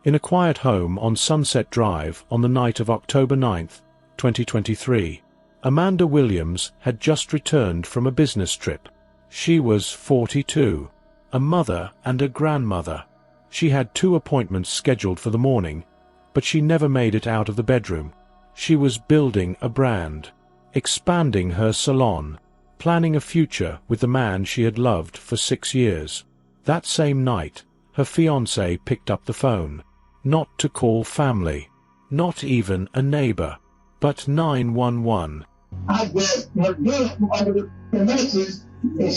In a quiet home on Sunset Drive on the night of October 9, 2023, Amanda Williams had just returned from a business trip. She was 42, a mother and a grandmother. She had 2 appointments scheduled for the morning, but she never made it out of the bedroom. She was building a brand, expanding her salon, planning a future with the man she had loved for 6 years. That same night, her fiancé picked up the phone. Not to call family, not even a neighbor, but 911. I guess her dad wanted the message, and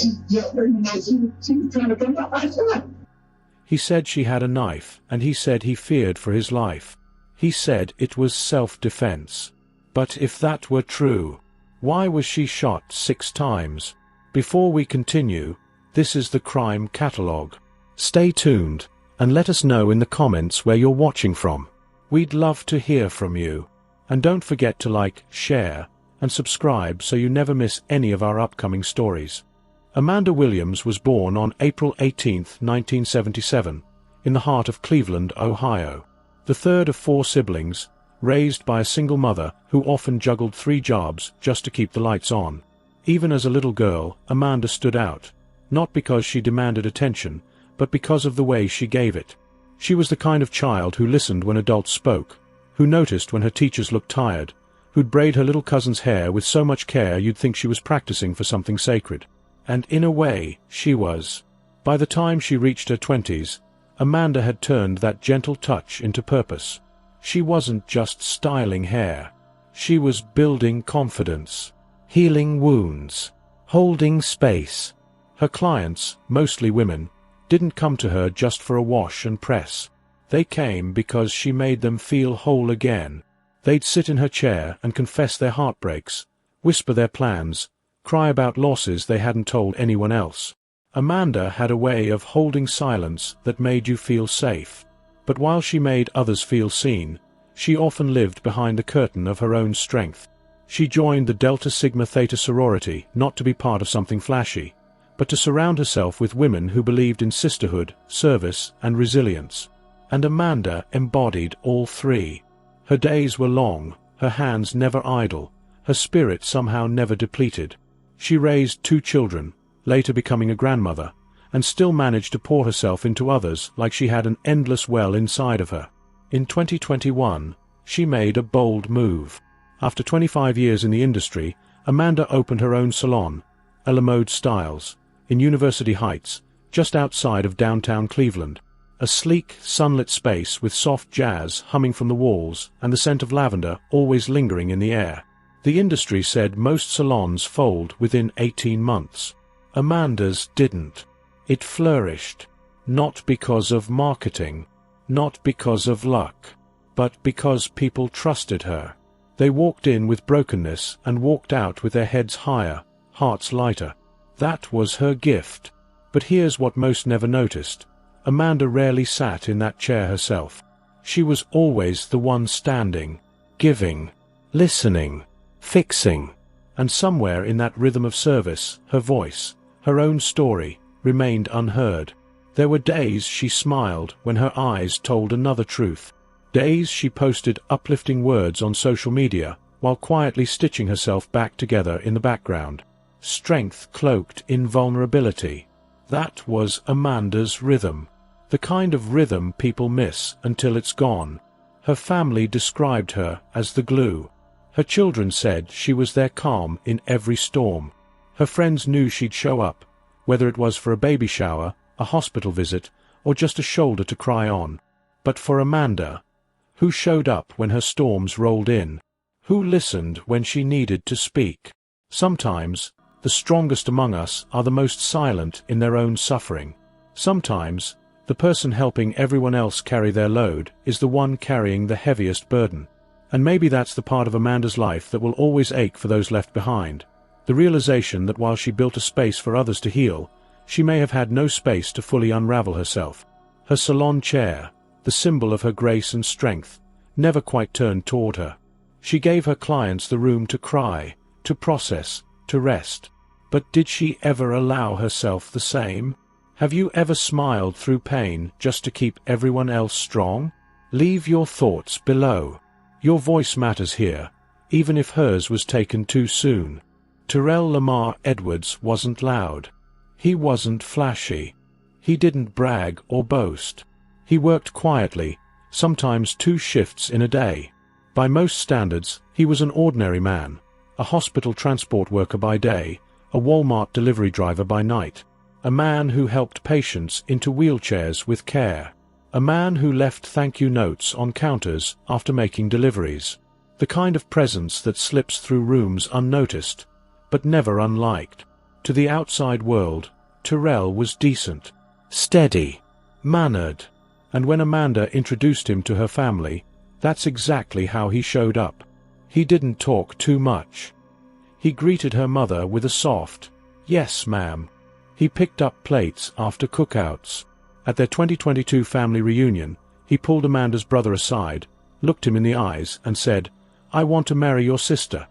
she was trying to come out my son. He said she had a knife, and he said he feared for his life. He said it was self-defense. But if that were true, why was she shot 6 times? Before we continue, this is the crime catalog. Stay tuned, and let us know in the comments where you're watching from. We'd love to hear from you. And don't forget to like, share, and subscribe so you never miss any of our upcoming stories. Amanda Williams was born on April 18, 1977, in the heart of Cleveland, Ohio. The third of 4 siblings, raised by a single mother who often juggled 3 jobs just to keep the lights on. Even as a little girl, Amanda stood out, not because she demanded attention, but because of the way she gave it. She was the kind of child who listened when adults spoke, who noticed when her teachers looked tired, who'd braid her little cousin's hair with so much care you'd think she was practicing for something sacred. And in a way, she was. By the time she reached her 20s, Amanda had turned that gentle touch into purpose. She wasn't just styling hair. She was building confidence, healing wounds, holding space. Her clients, mostly women, didn't come to her just for a wash and press. They came because she made them feel whole again. They'd sit in her chair and confess their heartbreaks, whisper their plans, cry about losses they hadn't told anyone else. Amanda had a way of holding silence that made you feel safe. But while she made others feel seen, she often lived behind the curtain of her own strength. She joined the Delta Sigma Theta sorority not to be part of something flashy, but to surround herself with women who believed in sisterhood, service, and resilience. And Amanda embodied all 3. Her days were long, her hands never idle, her spirit somehow never depleted. She raised 2 children, later becoming a grandmother, and still managed to pour herself into others like she had an endless well inside of her. In 2021, she made a bold move. After 25 years in the industry, Amanda opened her own salon, Ella Mode Styles, in University Heights, just outside of downtown Cleveland. A sleek, sunlit space with soft jazz humming from the walls and the scent of lavender always lingering in the air. The industry said most salons fold within 18 months. Amanda's didn't. It flourished. Not because of marketing, not because of luck, but because people trusted her. They walked in with brokenness and walked out with their heads higher, hearts lighter. That was her gift. But here's what most never noticed. Amanda rarely sat in that chair herself. She was always the one standing, giving, listening, fixing. And somewhere in that rhythm of service, her voice, her own story, remained unheard. There were days she smiled when her eyes told another truth. Days she posted uplifting words on social media while quietly stitching herself back together in the background. Strength cloaked in vulnerability. That was Amanda's rhythm. The kind of rhythm people miss until it's gone. Her family described her as the glue. Her children said she was their calm in every storm. Her friends knew she'd show up, whether it was for a baby shower, a hospital visit, or just a shoulder to cry on. But for Amanda, who showed up when her storms rolled in? Who listened when she needed to speak? Sometimes, the strongest among us are the most silent in their own suffering. Sometimes, the person helping everyone else carry their load is the one carrying the heaviest burden. And maybe that's the part of Amanda's life that will always ache for those left behind. The realization that while she built a space for others to heal, she may have had no space to fully unravel herself. Her salon chair, the symbol of her grace and strength, never quite turned toward her. She gave her clients the room to cry, to process, to rest. But did she ever allow herself the same? Have you ever smiled through pain just to keep everyone else strong? Leave your thoughts below. Your voice matters here, even if hers was taken too soon. Terrell Lamar Edwards wasn't loud. He wasn't flashy. He didn't brag or boast. He worked quietly, sometimes 2 shifts in a day. By most standards, he was an ordinary man, a hospital transport worker by day, a Walmart delivery driver by night, a man who helped patients into wheelchairs with care, a man who left thank you notes on counters after making deliveries, the kind of presence that slips through rooms unnoticed, but never unliked. To the outside world, Terrell was decent, steady, mannered, and when Amanda introduced him to her family, that's exactly how he showed up. He didn't talk too much. He greeted her mother with a soft, "Yes, ma'am." He picked up plates after cookouts. At their 2022 family reunion, he pulled Amanda's brother aside, looked him in the eyes, and said, "I want to marry your sister."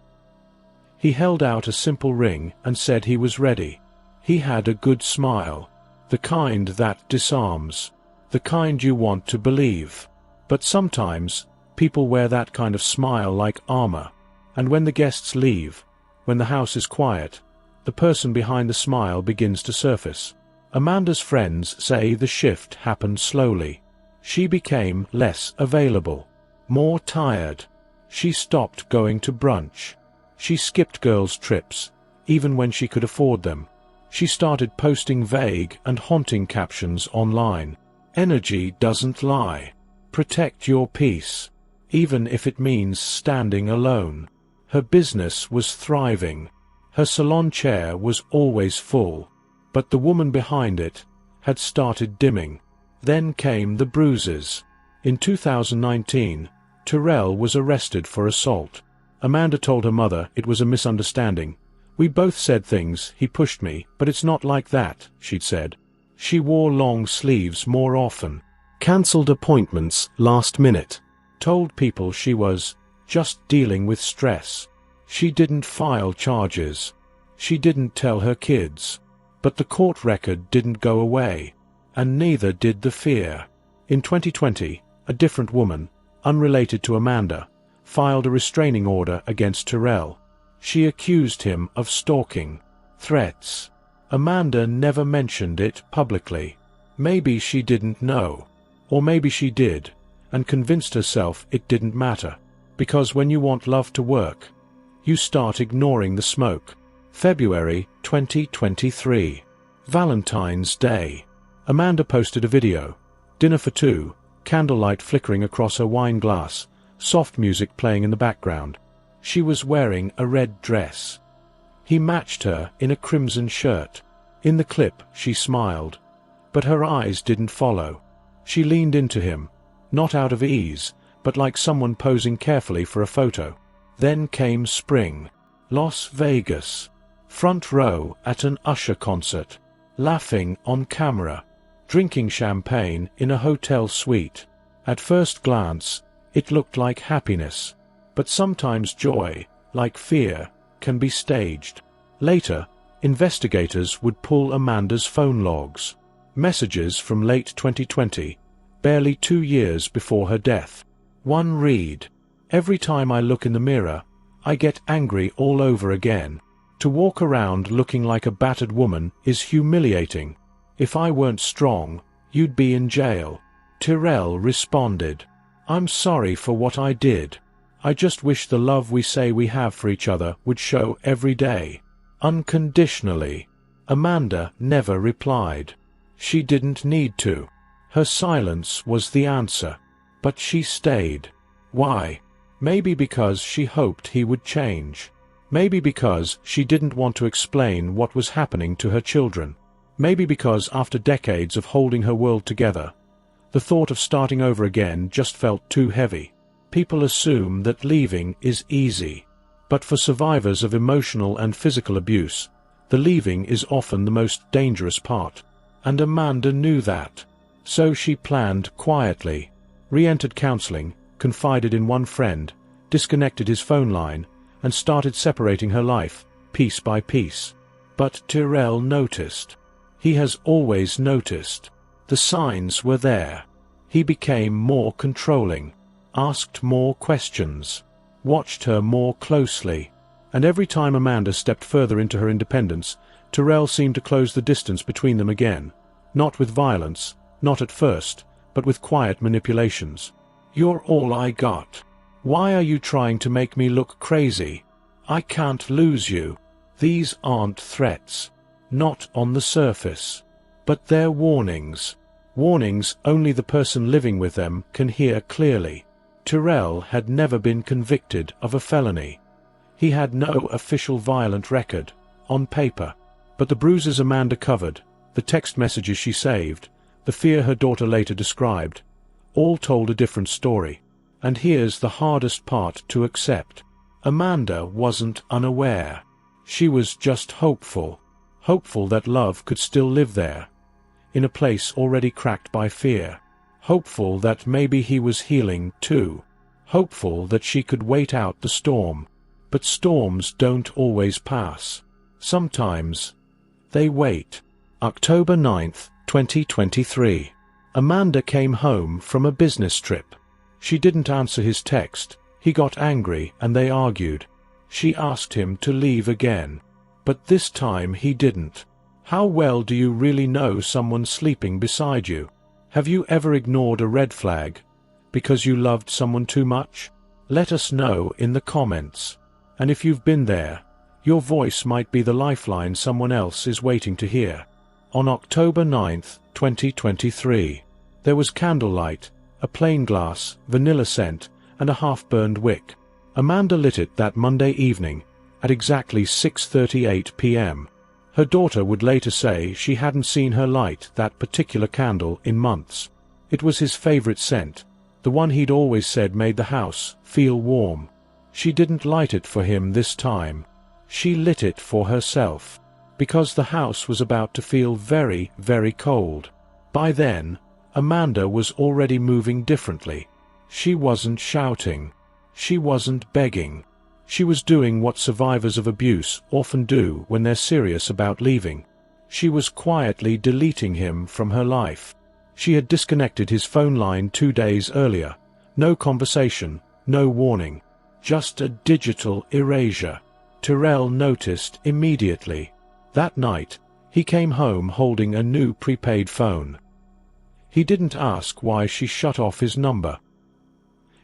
He held out a simple ring and said he was ready. He had a good smile, the kind that disarms, the kind you want to believe. But sometimes, people wear that kind of smile like armor, and when the guests leave, when the house is quiet, the person behind the smile begins to surface. Amanda's friends say the shift happened slowly. She became less available, more tired. She stopped going to brunch. She skipped girls' trips, even when she could afford them. She started posting vague and haunting captions online. Energy doesn't lie. Protect your peace, even if it means standing alone. Her business was thriving. Her salon chair was always full, but the woman behind it had started dimming. Then came the bruises. In 2019, Terrell was arrested for assault. Amanda told her mother it was a misunderstanding. "We both said things, he pushed me, but it's not like that," she'd said. She wore long sleeves more often, cancelled appointments last minute, told people she was just dealing with stress. She didn't file charges. She didn't tell her kids. But the court record didn't go away, and neither did the fear. In 2020, a different woman, unrelated to Amanda, filed a restraining order against Terrell. She accused him of stalking, threats. Amanda never mentioned it publicly. Maybe she didn't know, or maybe she did, and convinced herself it didn't matter. Because when you want love to work, you start ignoring the smoke. February 2023. Valentine's Day. Amanda posted a video. Dinner for 2, candlelight flickering across her wine glass, soft music playing in the background. She was wearing a red dress. He matched her in a crimson shirt. In the clip, she smiled, but her eyes didn't follow. She leaned into him, not out of ease, but like someone posing carefully for a photo. Then came spring. Las Vegas. Front row at an Usher concert. Laughing on camera. Drinking champagne in a hotel suite. At first glance, it looked like happiness. But sometimes joy, like fear, can be staged. Later, investigators would pull Amanda's phone logs. Messages from late 2020, barely 2 years before her death. One read, "Every time I look in the mirror, I get angry all over again. To walk around looking like a battered woman is humiliating. If I weren't strong, you'd be in jail." Terrell responded, "I'm sorry for what I did. I just wish the love we say we have for each other would show every day, unconditionally." Amanda never replied. She didn't need to. Her silence was the answer. But she stayed. Why? Maybe because she hoped he would change. Maybe because she didn't want to explain what was happening to her children. Maybe because after decades of holding her world together, the thought of starting over again just felt too heavy. People assume that leaving is easy. But for survivors of emotional and physical abuse, the leaving is often the most dangerous part. And Amanda knew that. So she planned quietly, re-entered counseling, confided in one friend, disconnected his phone line, and started separating her life, piece by piece. But Terrell noticed. He has always noticed. The signs were there. He became more controlling, asked more questions, watched her more closely. And every time Amanda stepped further into her independence, Terrell seemed to close the distance between them again. Not with violence, not at first, but with quiet manipulations. "You're all I got. Why are you trying to make me look crazy? I can't lose you." These aren't threats. Not on the surface. But they're warnings. Warnings only the person living with them can hear clearly. Terrell had never been convicted of a felony. He had no official violent record, on paper. But the bruises Amanda covered, the text messages she saved, the fear her daughter later described, all told a different story. And here's the hardest part to accept. Amanda wasn't unaware. She was just hopeful. Hopeful that love could still live there, in a place already cracked by fear. Hopeful that maybe he was healing too. Hopeful that she could wait out the storm. But storms don't always pass. Sometimes they wait. October 9th, 2023. Amanda came home from a business trip. She didn't answer his text. He got angry and they argued. She asked him to leave again. But this time he didn't. How well do you really know someone sleeping beside you? Have you ever ignored a red flag because you loved someone too much? Let us know in the comments. And if you've been there, your voice might be the lifeline someone else is waiting to hear. On October 9th, 2023, there was candlelight, a plain glass, vanilla scent, and a half-burned wick. Amanda lit it that Monday evening, at exactly 6:38 p.m. Her daughter would later say she hadn't seen her light that particular candle in months. It was his favorite scent, the one he'd always said made the house feel warm. She didn't light it for him this time. She lit it for herself, because the house was about to feel very, very cold. By then, Amanda was already moving differently. She wasn't shouting. She wasn't begging. She was doing what survivors of abuse often do when they're serious about leaving. She was quietly deleting him from her life. She had disconnected his phone line 2 days earlier. No conversation, no warning. Just a digital erasure. Terrell noticed immediately. That night, he came home holding a new prepaid phone. He didn't ask why she shut off his number.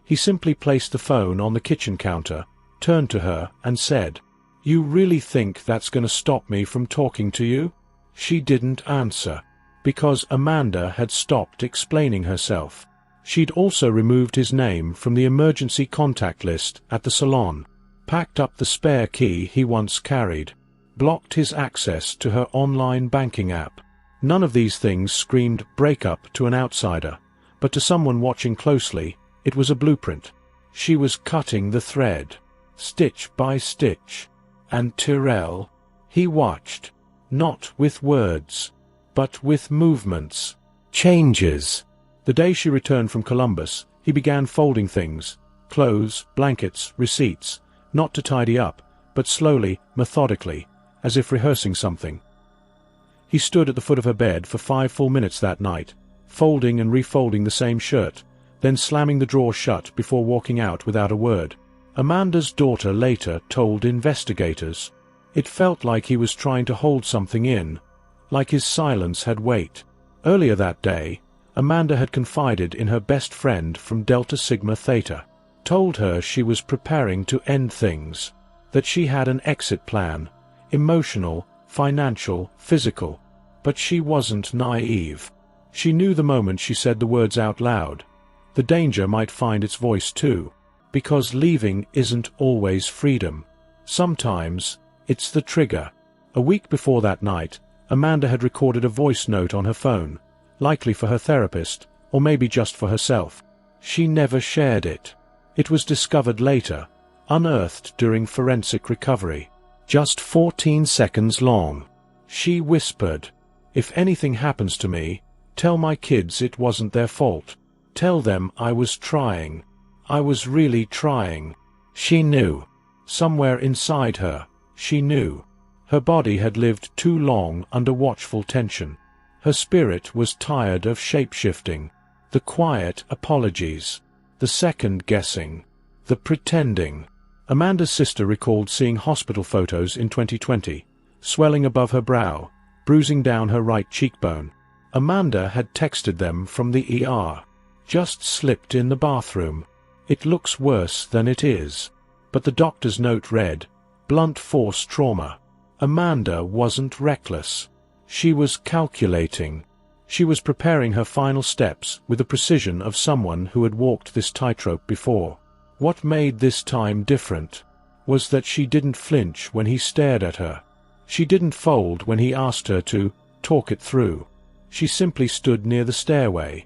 He simply placed the phone on the kitchen counter, turned to her, and said, "You really think that's going to stop me from talking to you?" She didn't answer, because Amanda had stopped explaining herself. She'd also removed his name from the emergency contact list at the salon, packed up the spare key he once carried, blocked his access to her online banking app. None of these things screamed breakup to an outsider, but to someone watching closely, it was a blueprint. She was cutting the thread, stitch by stitch. And Terrell, he watched, not with words, but with movements, changes. The day she returned from Columbus, he began folding things, clothes, blankets, receipts, not to tidy up, but slowly, methodically, as if rehearsing something. He stood at the foot of her bed for 5 full minutes that night, folding and refolding the same shirt, then slamming the drawer shut before walking out without a word. Amanda's daughter later told investigators, it felt like he was trying to hold something in, like his silence had weight. Earlier that day, Amanda had confided in her best friend from Delta Sigma Theta, told her she was preparing to end things, that she had an exit plan, emotional, financial, physical. But she wasn't naive. She knew the moment she said the words out loud, the danger might find its voice too, because leaving isn't always freedom. Sometimes, it's the trigger. A week before that night, Amanda had recorded a voice note on her phone, likely for her therapist, or maybe just for herself. She never shared it. It was discovered later, unearthed during forensic recovery. Just 14 seconds long. She whispered, "If anything happens to me, tell my kids it wasn't their fault. Tell them I was trying. I was really trying." She knew. Somewhere inside her, she knew. Her body had lived too long under watchful tension. Her spirit was tired of shape-shifting. The quiet apologies. The second guessing. The pretending. Amanda's sister recalled seeing hospital photos in 2020, swelling above her brow, bruising down her right cheekbone. Amanda had texted them from the ER. Just slipped in the bathroom. It looks worse than it is. But the doctor's note read, blunt force trauma. Amanda wasn't reckless. She was calculating. She was preparing her final steps with the precision of someone who had walked this tightrope before. What made this time different was that she didn't flinch when he stared at her. She didn't fold when he asked her to talk it through. She simply stood near the stairway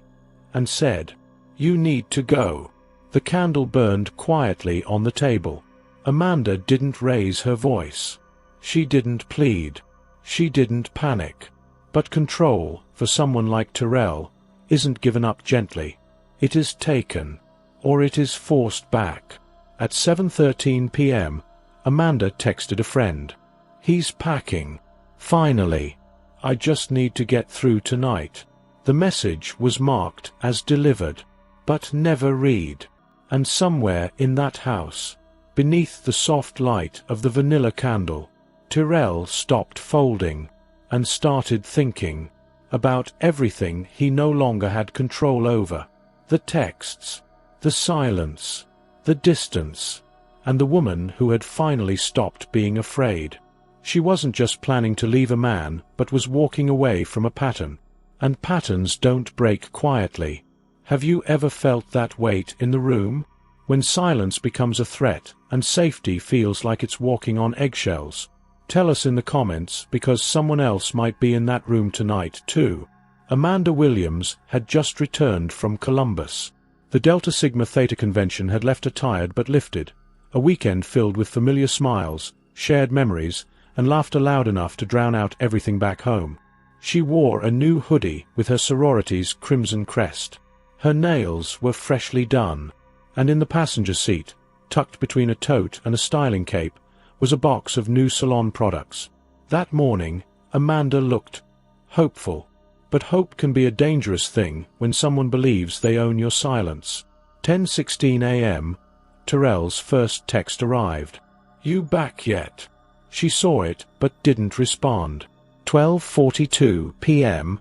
and said, "You need to go." The candle burned quietly on the table. Amanda didn't raise her voice. She didn't plead. She didn't panic. But control, for someone like Terrell, isn't given up gently. It is taken, or it is forced back. At 7:13 p.m., Amanda texted a friend. "He's packing. Finally. I just need to get through tonight." The message was marked as delivered, but never read. And somewhere in that house, beneath the soft light of the vanilla candle, Terrell stopped folding and started thinking about everything he no longer had control over. The texts, the silence, the distance, and the woman who had finally stopped being afraid. She wasn't just planning to leave a man, but was walking away from a pattern. And patterns don't break quietly. Have you ever felt that weight in the room? When silence becomes a threat and safety feels like it's walking on eggshells? Tell us in the comments, because someone else might be in that room tonight too. Amanda Williams had just returned from Columbus. The Delta Sigma Theta convention had left her tired but lifted. A weekend filled with familiar smiles, shared memories, and laughter loud enough to drown out everything back home. She wore a new hoodie with her sorority's crimson crest. Her nails were freshly done, and in the passenger seat, tucked between a tote and a styling cape, was a box of new salon products. That morning, Amanda looked hopeful. But hope can be a dangerous thing when someone believes they own your silence. 10:16 a.m., Terrell's first text arrived. "You back yet?" She saw it but didn't respond. 12:42 p.m.,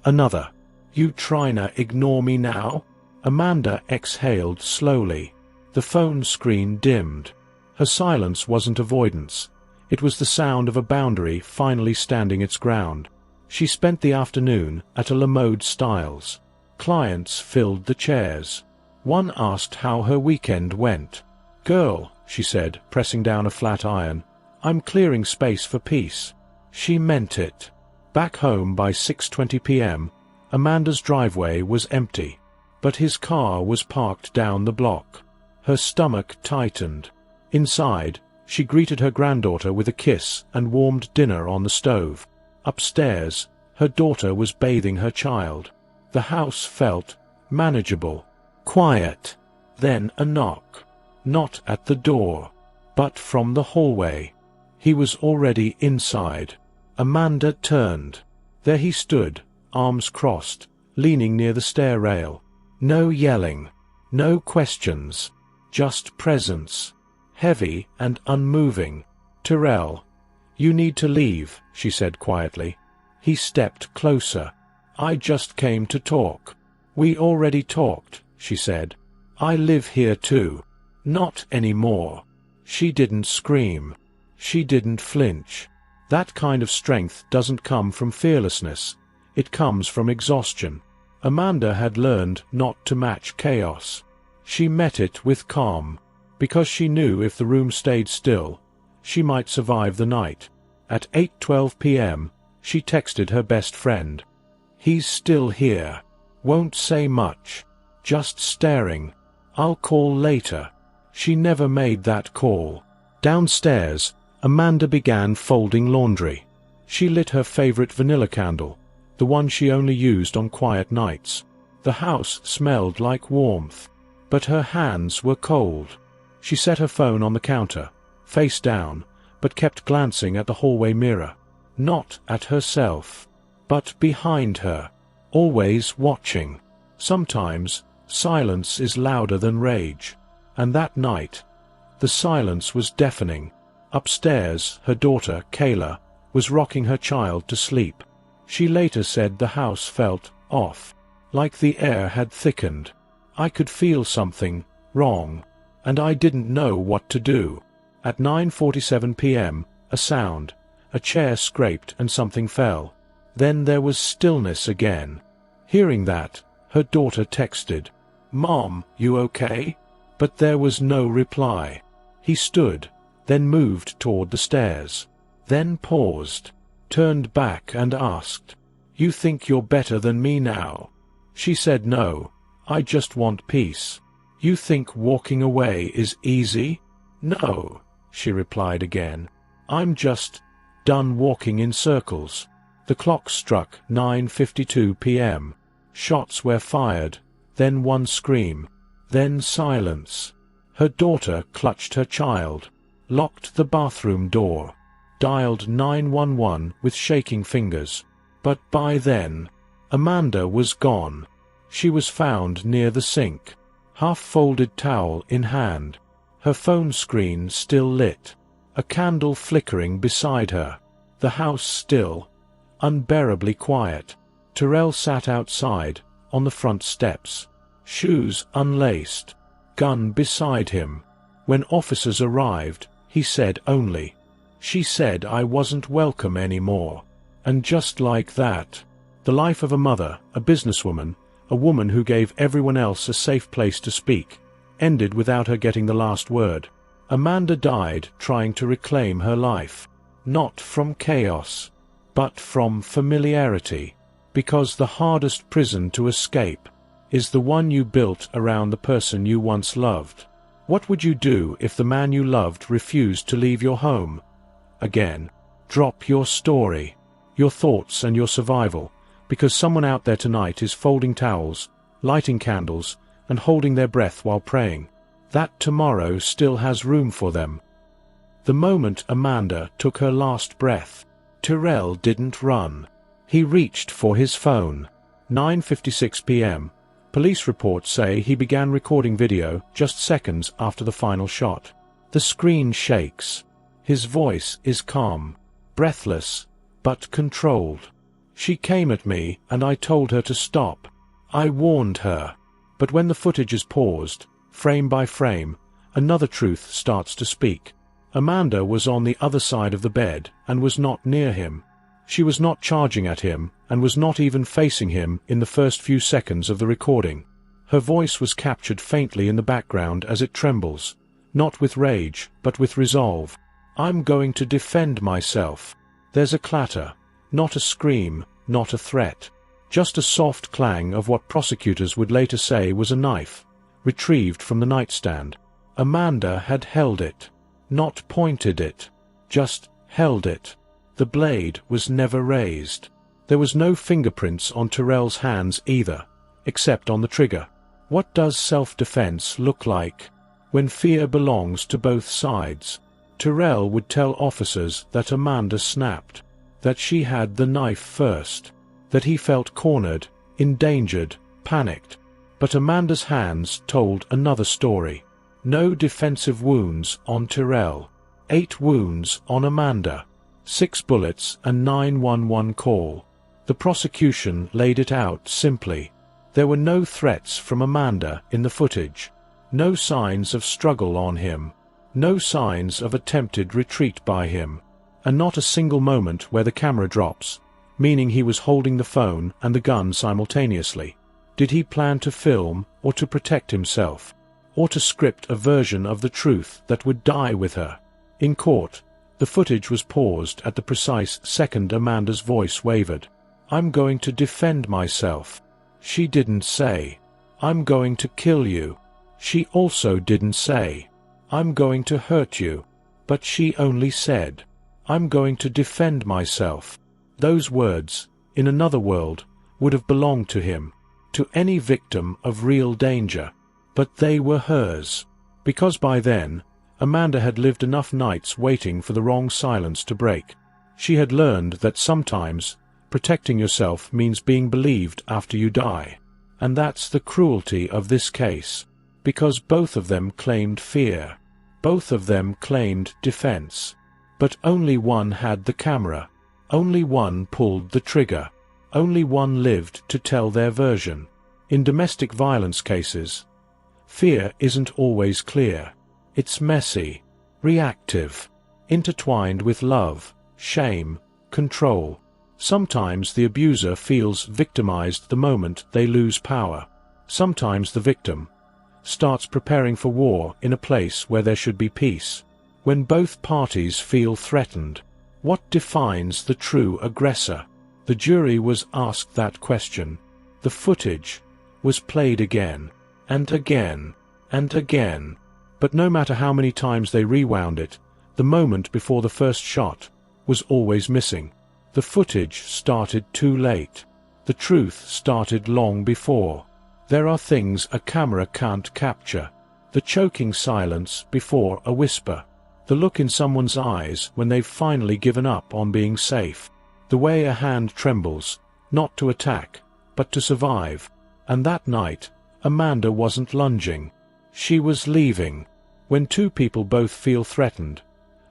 another. "You tryna ignore me now?" Amanda exhaled slowly. The phone screen dimmed. Her silence wasn't avoidance. It was the sound of a boundary finally standing its ground. She spent the afternoon at a La Mode Styles. Clients filled the chairs. One asked how her weekend went. "Girl," she said, pressing down a flat iron, "I'm clearing space for peace." She meant it. Back home by 6:20 p.m., Amanda's driveway was empty, but his car was parked down the block. Her stomach tightened. Inside, she greeted her granddaughter with a kiss and warmed dinner on the stove. Upstairs, her daughter was bathing her child. The house felt manageable, quiet. Then a knock. Not at the door, but from the hallway. He was already inside. Amanda turned. There he stood, arms crossed, leaning near the stair rail. No yelling, no questions, just presence. Heavy and unmoving. "Terrell, you need to leave," she said quietly. He stepped closer. "I just came to talk." "We already talked," she said. "I live here too." "Not anymore." She didn't scream. She didn't flinch. That kind of strength doesn't come from fearlessness. It comes from exhaustion. Amanda had learned not to match chaos. She met it with calm, because she knew if the room stayed still, she might survive the night. At 8:12 p.m., she texted her best friend. "He's still here. Won't say much. Just staring. I'll call later." She never made that call. Downstairs, Amanda began folding laundry. She lit her favorite vanilla candle, the one she only used on quiet nights. The house smelled like warmth, but her hands were cold. She set her phone on the counter, face down, but kept glancing at the hallway mirror. Not at herself, but behind her, always watching. Sometimes, silence is louder than rage. And that night, the silence was deafening. Upstairs, her daughter, Kayla, was rocking her child to sleep. She later said the house felt off, like the air had thickened. I could feel something wrong, and I didn't know what to do. At 9:47 p.m., a sound, a chair scraped and something fell. Then there was stillness again. Hearing that, her daughter texted, "Mom, you okay?" But there was no reply. He stood, then moved toward the stairs, then paused, turned back and asked, "You think you're better than me now?" She said, "No, I just want peace." "You think walking away is easy?" "No," she replied again. "I'm just done walking in circles." The clock struck 9:52 p.m. Shots were fired, then one scream, then silence. Her daughter clutched her child, locked the bathroom door, dialed 911 with shaking fingers. But by then, Amanda was gone. She was found near the sink, half-folded towel in hand, her phone screen still lit, a candle flickering beside her. The house still, unbearably quiet. Terrell sat outside, on the front steps, shoes unlaced, gun beside him. When officers arrived, he said only, "She said I wasn't welcome anymore." And just like that, the life of a mother, a businesswoman, a woman who gave everyone else a safe place to speak, ended without her getting the last word. Amanda died trying to reclaim her life, not from chaos, but from familiarity, because the hardest prison to escape is the one you built around the person you once loved. What would you do if the man you loved refused to leave your home? Again, drop your story, your thoughts and your survival, because someone out there tonight is folding towels, lighting candles, and holding their breath while praying that tomorrow still has room for them. The moment Amanda took her last breath, Terrell didn't run. He reached for his phone. 9:56 p.m. Police reports say he began recording video just seconds after the final shot. The screen shakes. His voice is calm, breathless, but controlled. "She came at me and I told her to stop. I warned her." But when the footage is paused, frame by frame, another truth starts to speak. Amanda was on the other side of the bed and was not near him. She was not charging at him and was not even facing him in the first few seconds of the recording. Her voice was captured faintly in the background as it trembles, not with rage, but with resolve. "I'm going to defend myself." There's a clatter, not a scream, not a threat, just a soft clang of what prosecutors would later say was a knife, retrieved from the nightstand. Amanda had held it, not pointed it, just held it. The blade was never raised. There was no fingerprints on Terrell's hands either, except on the trigger. What does self-defense look like when fear belongs to both sides? Terrell would tell officers that Amanda snapped, that she had the knife first, that he felt cornered, endangered, panicked. But Amanda's hands told another story. No defensive wounds on Terrell, 8 wounds on Amanda, 6 bullets and 911 call. The prosecution laid it out simply. There were no threats from Amanda in the footage, no signs of struggle on him, no signs of attempted retreat by him, and not a single moment where the camera drops, meaning he was holding the phone and the gun simultaneously. Did he plan to film, or to protect himself, or to script a version of the truth that would die with her? In court, the footage was paused at the precise second Amanda's voice wavered. "I'm going to defend myself." She didn't say, "I'm going to kill you." She also didn't say, "I'm going to hurt you." But she only said, "I'm going to defend myself." Those words, in another world, would have belonged to him, to any victim of real danger. But they were hers, because by then, Amanda had lived enough nights waiting for the wrong silence to break. She had learned that sometimes protecting yourself means being believed after you die. And that's the cruelty of this case. Because both of them claimed fear. Both of them claimed defense. But only one had the camera. Only one pulled the trigger. Only one lived to tell their version. In domestic violence cases, fear isn't always clear. It's messy, reactive, intertwined with love, shame, control. Sometimes the abuser feels victimized the moment they lose power. Sometimes the victim starts preparing for war in a place where there should be peace. When both parties feel threatened, what defines the true aggressor? The jury was asked that question. The footage was played again, and again, and again. But no matter how many times they rewound it, the moment before the first shot was always missing. The footage started too late. The truth started long before. There are things a camera can't capture. The choking silence before a whisper. The look in someone's eyes when they've finally given up on being safe. The way a hand trembles, not to attack, but to survive. And that night, Amanda wasn't lunging. She was leaving. When two people both feel threatened,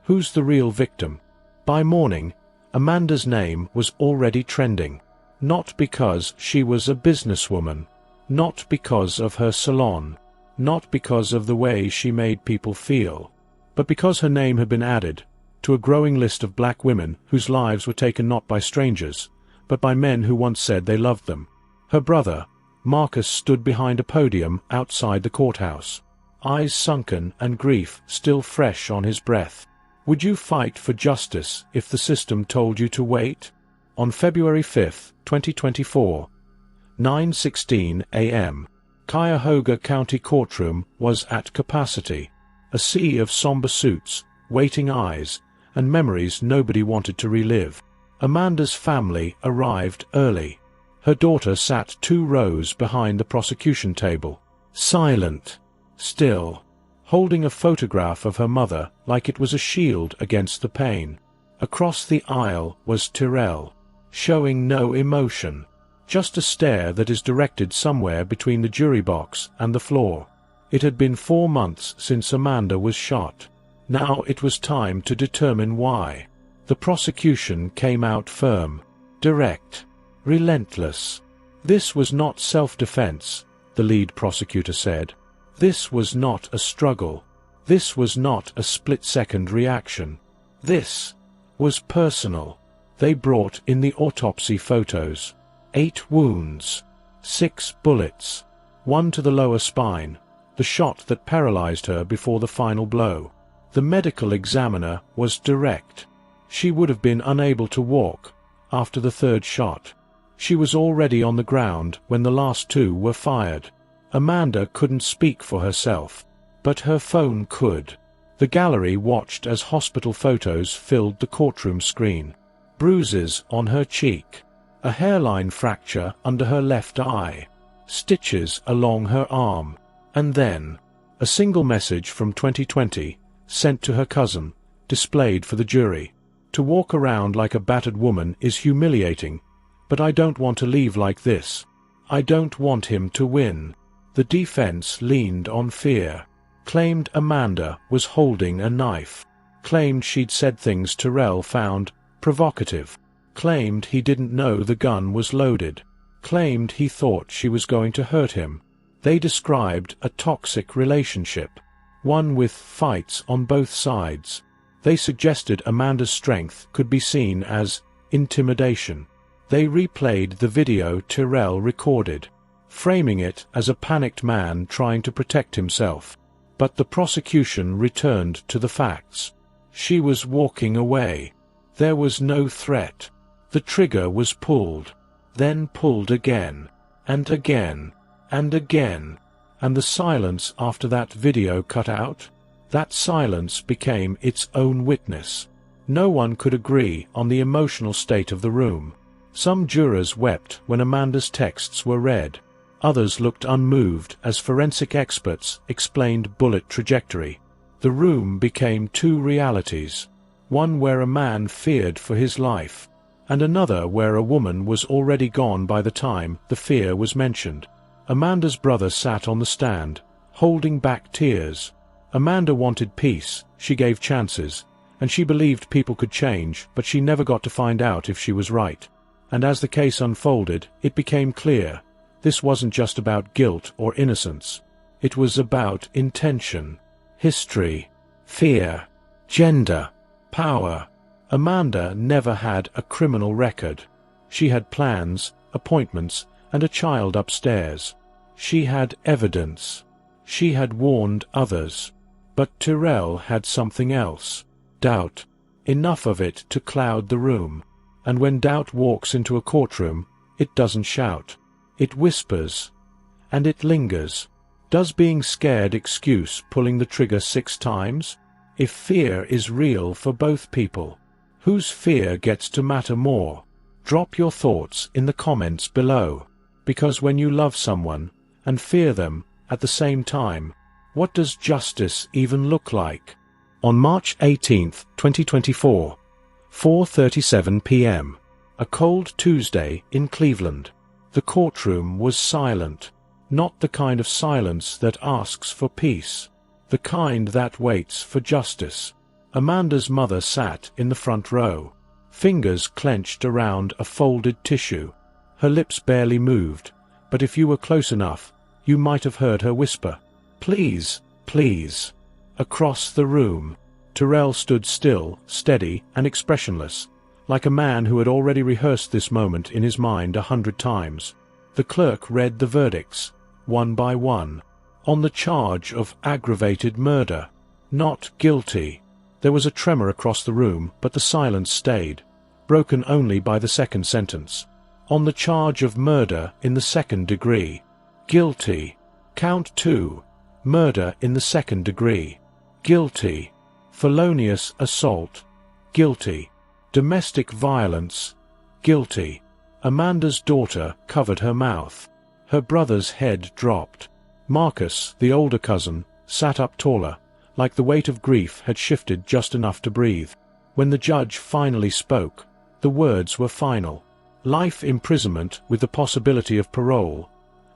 who's the real victim? By morning, Amanda's name was already trending. Not because she was a businesswoman. Not because of her salon. Not because of the way she made people feel. But because her name had been added to a growing list of black women whose lives were taken not by strangers, but by men who once said they loved them. Her brother, Marcus, stood behind a podium outside the courthouse, eyes sunken and grief still fresh on his breath. Would you fight for justice if the system told you to wait? On February 5, 2024, 9:16 a.m., Cuyahoga County Courtroom was at capacity. A sea of somber suits, waiting eyes, and memories nobody wanted to relive. Amanda's family arrived early. Her daughter sat 2 rows behind the prosecution table, silent, still, holding a photograph of her mother like it was a shield against the pain. Across the aisle was Tyrell, showing no emotion, just a stare that is directed somewhere between the jury box and the floor. It had been 4 months since Amanda was shot. Now it was time to determine why. The prosecution came out firm, direct, relentless. This was not self-defense, the lead prosecutor said. This was not a struggle. This was not a split-second reaction. This was personal. They brought in the autopsy photos. 8 wounds, 6 bullets, 1 to the lower spine, the shot that paralyzed her before the final blow. The medical examiner was direct. She would have been unable to walk after the 3rd shot. She was already on the ground when the last 2 were fired. Amanda couldn't speak for herself, but her phone could. The gallery watched as hospital photos filled the courtroom screen. Bruises on her cheek, a hairline fracture under her left eye, stitches along her arm, and then a single message from 2020, sent to her cousin, displayed for the jury. To walk around like a battered woman is humiliating, but I don't want to leave like this. I don't want him to win. The defense leaned on fear, claimed Amanda was holding a knife, claimed she'd said things Tyrell found provocative, claimed he didn't know the gun was loaded, claimed he thought she was going to hurt him. They described a toxic relationship, one with fights on both sides. They suggested Amanda's strength could be seen as intimidation. They replayed the video Tyrell recorded, framing it as a panicked man trying to protect himself. But the prosecution returned to the facts. She was walking away. There was no threat. The trigger was pulled, then pulled again, and again, and again, and the silence after that video cut out. That silence became its own witness. No one could agree on the emotional state of the room. Some jurors wept when Amanda's texts were read. Others looked unmoved as forensic experts explained bullet trajectory. The room became 2 realities, one where a man feared for his life, and another where a woman was already gone by the time the fear was mentioned. Amanda's brother sat on the stand, holding back tears. Amanda wanted peace, she gave chances, and she believed people could change, but she never got to find out if she was right. And as the case unfolded, it became clear. This wasn't just about guilt or innocence. It was about intention, history, fear, gender, power. Amanda never had a criminal record. She had plans, appointments, and a child upstairs. She had evidence. She had warned others. But Tyrell had something else. Doubt. Enough of it to cloud the room. And when doubt walks into a courtroom, it doesn't shout. It whispers. And it lingers. Does being scared excuse pulling the trigger 6 times? If fear is real for both people, whose fear gets to matter more? Drop your thoughts in the comments below. Because when you love someone, and fear them, at the same time, what does justice even look like? On March 18, 2024, 4:37 p.m., a cold Tuesday in Cleveland, the courtroom was silent. Not the kind of silence that asks for peace. The kind that waits for justice. Amanda's mother sat in the front row, fingers clenched around a folded tissue. Her lips barely moved, but if you were close enough, you might have heard her whisper, "Please, please." Across the room, Tyrell stood still, steady, and expressionless, like a man who had already rehearsed this moment in his mind 100 times. The clerk read the verdicts, one by one. On the charge of aggravated murder. Not guilty. There was a tremor across the room, but the silence stayed, broken only by the second sentence. On the charge of murder in the 2nd degree. Guilty. Count 2. Murder in the 2nd degree. Guilty. Felonious assault. Guilty. Domestic violence. Guilty. Amanda's daughter covered her mouth. Her brother's head dropped. Marcus, the older cousin, sat up taller, like the weight of grief had shifted just enough to breathe. When the judge finally spoke, the words were final. Life imprisonment with the possibility of parole.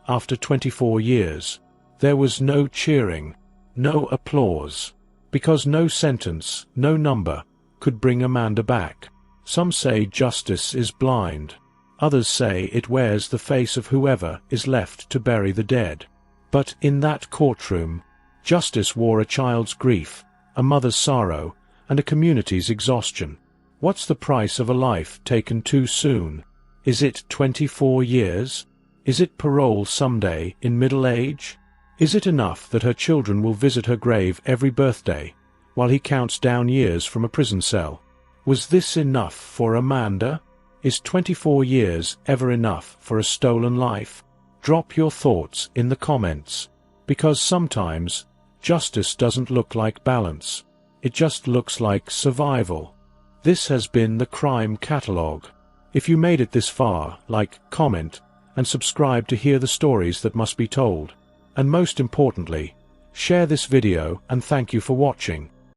After 24 years. There was no cheering, no applause, because no sentence, no number, could bring Amanda back. Some say justice is blind. Others say it wears the face of whoever is left to bury the dead. But in that courtroom, justice wore a child's grief, a mother's sorrow, and a community's exhaustion. What's the price of a life taken too soon? Is it 24 years? Is it parole someday in middle age? Is it enough that her children will visit her grave every birthday, while he counts down years from a prison cell? Was this enough for Amanda? Is 24 years ever enough for a stolen life? Drop your thoughts in the comments, because sometimes justice doesn't look like balance. It just looks like survival. This has been the Crime Catalogue. If you made it this far, like, comment, and subscribe to hear the stories that must be told. And most importantly, share this video and thank you for watching.